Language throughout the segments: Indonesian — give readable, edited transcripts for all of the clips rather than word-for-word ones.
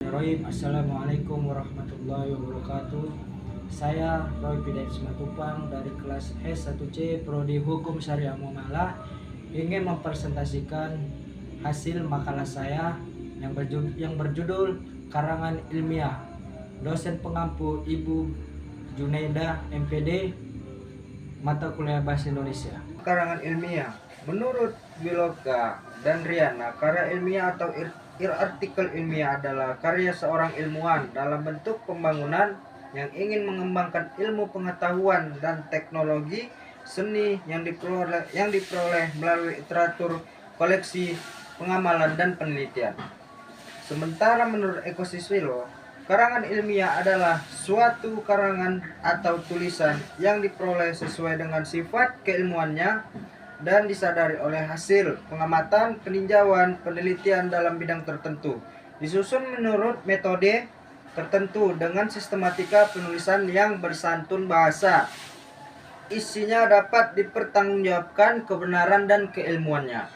Bismillahirrahmanirrahim. Assalamualaikum warahmatullahi wabarakatuh. Saya Roy Pidayat Simatupang dari kelas S1C Prodi Hukum Syariah Muamalah ingin mempresentasikan hasil makalah saya yang berjudul Karangan Ilmiah Dosen Pengampu Ibu Junaida MPD Mata Kuliah Bahasa Indonesia. Karangan ilmiah menurut Wiloka dan Riana, karya ilmiah atau artikel ilmiah adalah karya seorang ilmuwan dalam bentuk pembangunan yang ingin mengembangkan ilmu pengetahuan dan teknologi seni yang diperoleh melalui literatur, koleksi, pengamalan, dan penelitian. Sementara menurut Eko Siswilo, karangan ilmiah adalah suatu karangan atau tulisan yang diperoleh sesuai dengan sifat keilmuannya dan disadari oleh hasil pengamatan, peninjauan, penelitian dalam bidang tertentu, disusun menurut metode tertentu dengan sistematika penulisan yang bersantun bahasa. Isinya dapat dipertanggungjawabkan kebenaran dan keilmuannya.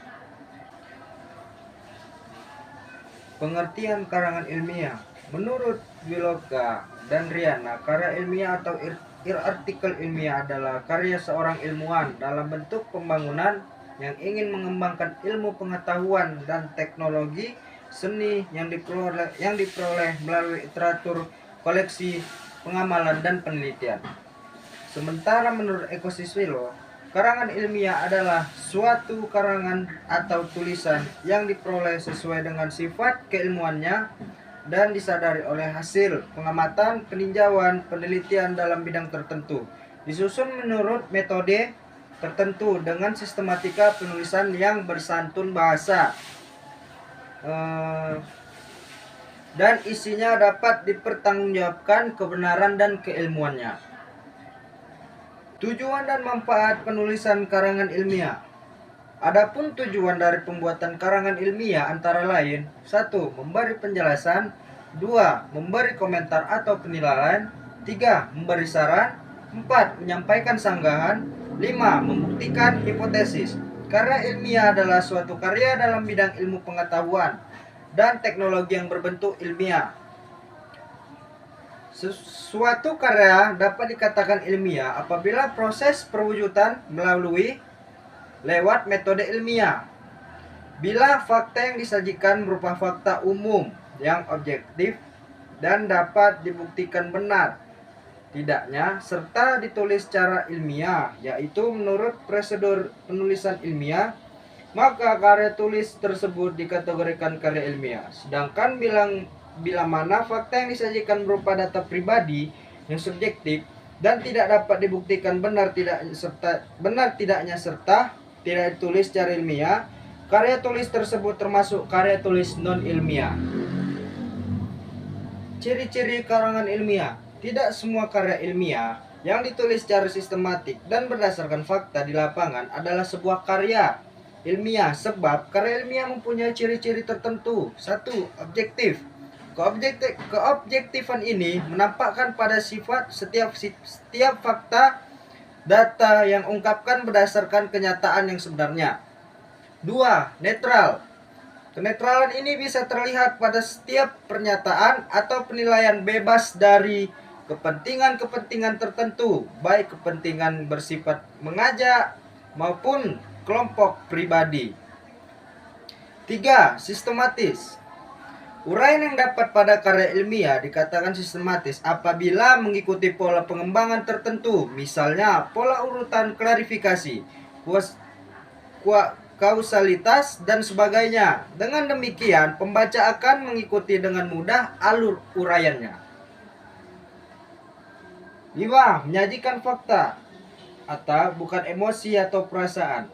Pengertian karangan ilmiah menurut Wiloka dan Riana, karya ilmiah atau artikel ilmiah adalah karya seorang ilmuwan dalam bentuk pembangunan yang ingin mengembangkan ilmu pengetahuan dan teknologi seni yang diperoleh melalui literatur, koleksi, pengamalan, dan penelitian. Sementara menurut Eko Siswilo, karangan ilmiah adalah suatu karangan atau tulisan yang diperoleh sesuai dengan sifat keilmuannya dan disadari oleh hasil pengamatan, peninjauan, penelitian dalam bidang tertentu, disusun menurut metode tertentu dengan sistematika penulisan yang bersantun bahasa, dan isinya dapat dipertanggungjawabkan kebenaran dan keilmuannya. Tujuan dan manfaat penulisan karangan ilmiah. Adapun tujuan dari pembuatan karangan ilmiah antara lain: 1. Memberi penjelasan, 2. Memberi komentar atau penilaian, 3. Memberi saran, 4. Menyampaikan sanggahan, 5. Membuktikan hipotesis. Karya ilmiah adalah suatu karya dalam bidang ilmu pengetahuan dan teknologi yang berbentuk ilmiah. Suatu karya dapat dikatakan ilmiah apabila proses perwujudan melalui lewat metode ilmiah. Bila fakta yang disajikan berupa fakta umum yang objektif dan dapat dibuktikan benar tidaknya serta ditulis secara ilmiah, yaitu menurut prosedur penulisan ilmiah, maka karya tulis tersebut dikategorikan karya ilmiah. Sedangkan bila mana fakta yang disajikan berupa data pribadi yang subjektif dan tidak dapat dibuktikan benar tidaknya serta tidak ditulis secara ilmiah, karya tulis tersebut termasuk karya tulis non-ilmiah. Ciri-ciri karangan ilmiah. Tidak semua karya ilmiah yang ditulis secara sistematik dan berdasarkan fakta di lapangan adalah sebuah karya ilmiah, sebab karya ilmiah mempunyai ciri-ciri tertentu. 1. Objektif. Keobjektifan ini menampakkan pada sifat setiap fakta data yang ungkapkan berdasarkan kenyataan yang sebenarnya. 2. Netral. Kenetralan ini bisa terlihat pada setiap pernyataan atau penilaian bebas dari kepentingan-kepentingan tertentu, baik kepentingan bersifat mengajak maupun kelompok pribadi. 3. Sistematis. Uraian yang dapat pada karya ilmiah dikatakan sistematis apabila mengikuti pola pengembangan tertentu, misalnya pola urutan klarifikasi, kausalitas, dan sebagainya. Dengan demikian, pembaca akan mengikuti dengan mudah alur uraiannya. 5. Menyajikan fakta atau bukan emosi atau perasaan.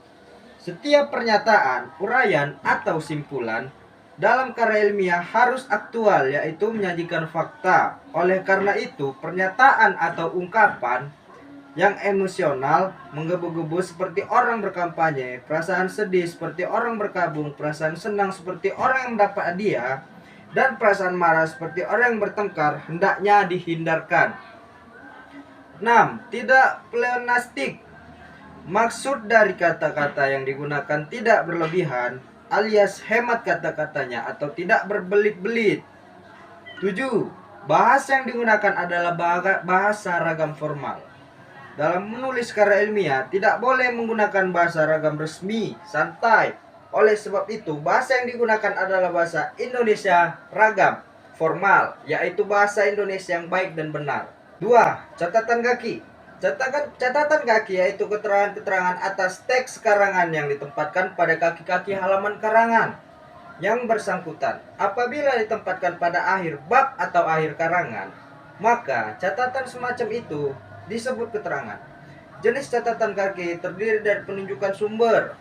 Setiap pernyataan, uraian, atau simpulan dalam karya ilmiah harus aktual, yaitu menyajikan fakta. Oleh karena itu, pernyataan atau ungkapan yang emosional, menggebu-gebu seperti orang berkampanye, perasaan sedih seperti orang berkabung, perasaan senang seperti orang yang mendapat hadiah, dan perasaan marah seperti orang yang bertengkar hendaknya dihindarkan. 6. Tidak pleonastik. Maksud dari kata-kata yang digunakan tidak berlebihan, alias hemat kata-katanya atau tidak berbelit-belit. 7. Bahasa yang digunakan adalah bahasa ragam formal. Dalam menulis karya ilmiah tidak boleh menggunakan bahasa ragam resmi, santai. Oleh sebab itu, bahasa yang digunakan adalah bahasa Indonesia ragam formal, yaitu bahasa Indonesia yang baik dan benar. 2. Catatan kaki. Catatan kaki yaitu keterangan-keterangan atas teks karangan yang ditempatkan pada kaki-kaki halaman karangan yang bersangkutan. Apabila ditempatkan pada akhir bab atau akhir karangan, maka catatan semacam itu disebut keterangan. Jenis catatan kaki terdiri dari penunjukan sumber,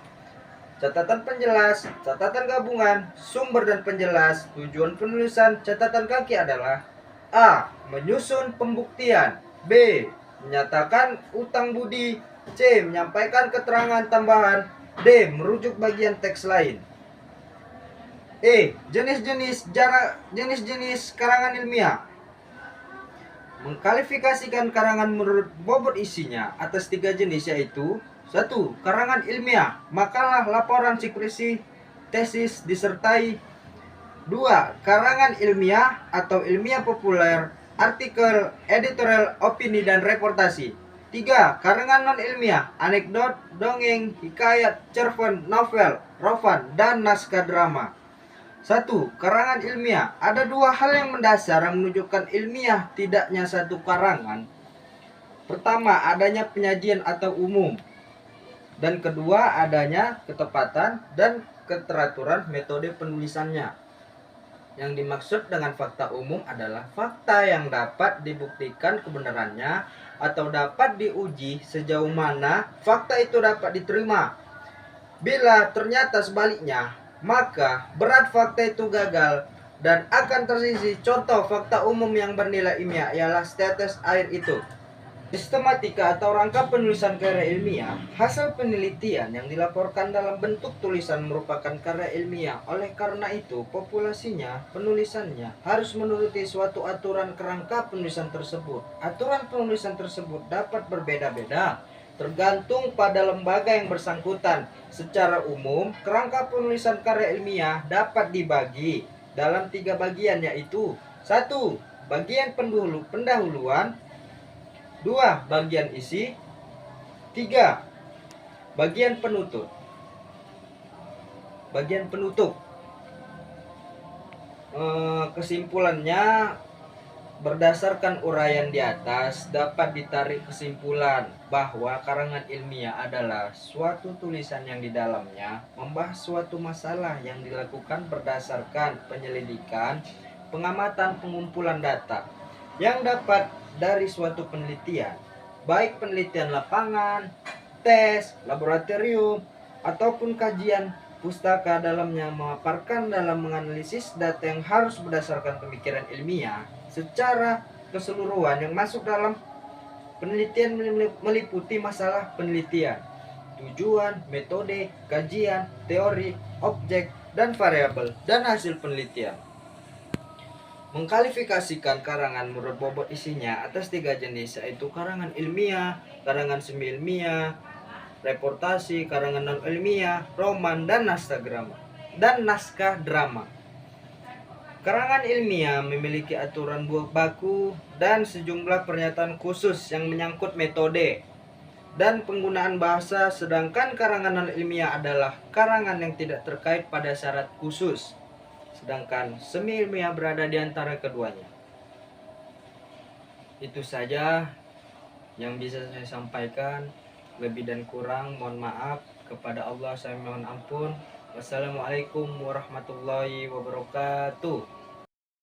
catatan penjelas, catatan gabungan, sumber dan penjelas. Tujuan penulisan catatan kaki adalah: A. Menyusun pembuktian, B. Menyatakan utang budi, C. Menyampaikan keterangan tambahan, D. Merujuk bagian teks lain. Jenis-jenis karangan ilmiah. Mengklasifikasikan karangan menurut bobot isinya atas 3 jenis, yaitu: 1. Karangan ilmiah, makalah, laporan, skripsi, tesis, disertai. 2. Karangan ilmiah atau ilmiah populer, artikel, editorial, opini, dan reportasi. 3. Karangan non-ilmiah, anekdot, dongeng, hikayat, cerpen, novel, roman, dan naskah drama. 1. Karangan ilmiah. Ada 2 hal yang mendasar yang menunjukkan ilmiah tidaknya satu karangan. Pertama, adanya penyajian atau umum. Dan kedua, adanya ketepatan dan keteraturan metode penulisannya. Yang dimaksud dengan fakta umum adalah fakta yang dapat dibuktikan kebenarannya atau dapat diuji sejauh mana fakta itu dapat diterima. Bila ternyata sebaliknya, maka berat fakta itu gagal dan akan tersisih. Contoh fakta umum yang bernilai ilmiah ialah status air itu. Sistematika atau rangka penulisan karya ilmiah, hasil penelitian yang dilaporkan dalam bentuk tulisan merupakan karya ilmiah. Oleh karena itu, populasinya, penulisannya harus menuruti suatu aturan kerangka penulisan tersebut. Aturan penulisan tersebut dapat berbeda-beda tergantung pada lembaga yang bersangkutan. Secara umum, kerangka penulisan karya ilmiah dapat dibagi dalam 3 bagian, yaitu: 1. Bagian pendahuluan, 2. Bagian isi, 3. Bagian penutup. Kesimpulannya, berdasarkan uraian di atas, dapat ditarik kesimpulan bahwa karangan ilmiah adalah suatu tulisan yang di dalamnya membahas suatu masalah yang dilakukan berdasarkan penyelidikan, pengamatan, pengumpulan data yang dapat dari suatu penelitian, baik penelitian lapangan, tes, laboratorium, ataupun kajian pustaka. Dalamnya memaparkan dalam menganalisis data yang harus berdasarkan pemikiran ilmiah secara keseluruhan. Yang masuk dalam penelitian meliputi masalah penelitian, tujuan, metode, kajian, teori, objek, dan variabel, dan hasil penelitian. Mengklasifikasikan karangan menurut bobot isinya atas 3 jenis, yaitu karangan ilmiah, karangan semi ilmiah, reportasi, karangan non ilmiah, roman, dan naskah drama. Karangan ilmiah memiliki aturan baku dan sejumlah pernyataan khusus yang menyangkut metode dan penggunaan bahasa, sedangkan karangan non-ilmiah adalah karangan yang tidak terkait pada syarat khusus, sedangkan semi ilmiah berada di antara keduanya. Itu saja yang bisa saya sampaikan. Lebih dan kurang mohon maaf. Kepada Allah saya mohon ampun. Wassalamualaikum warahmatullahi wabarakatuh.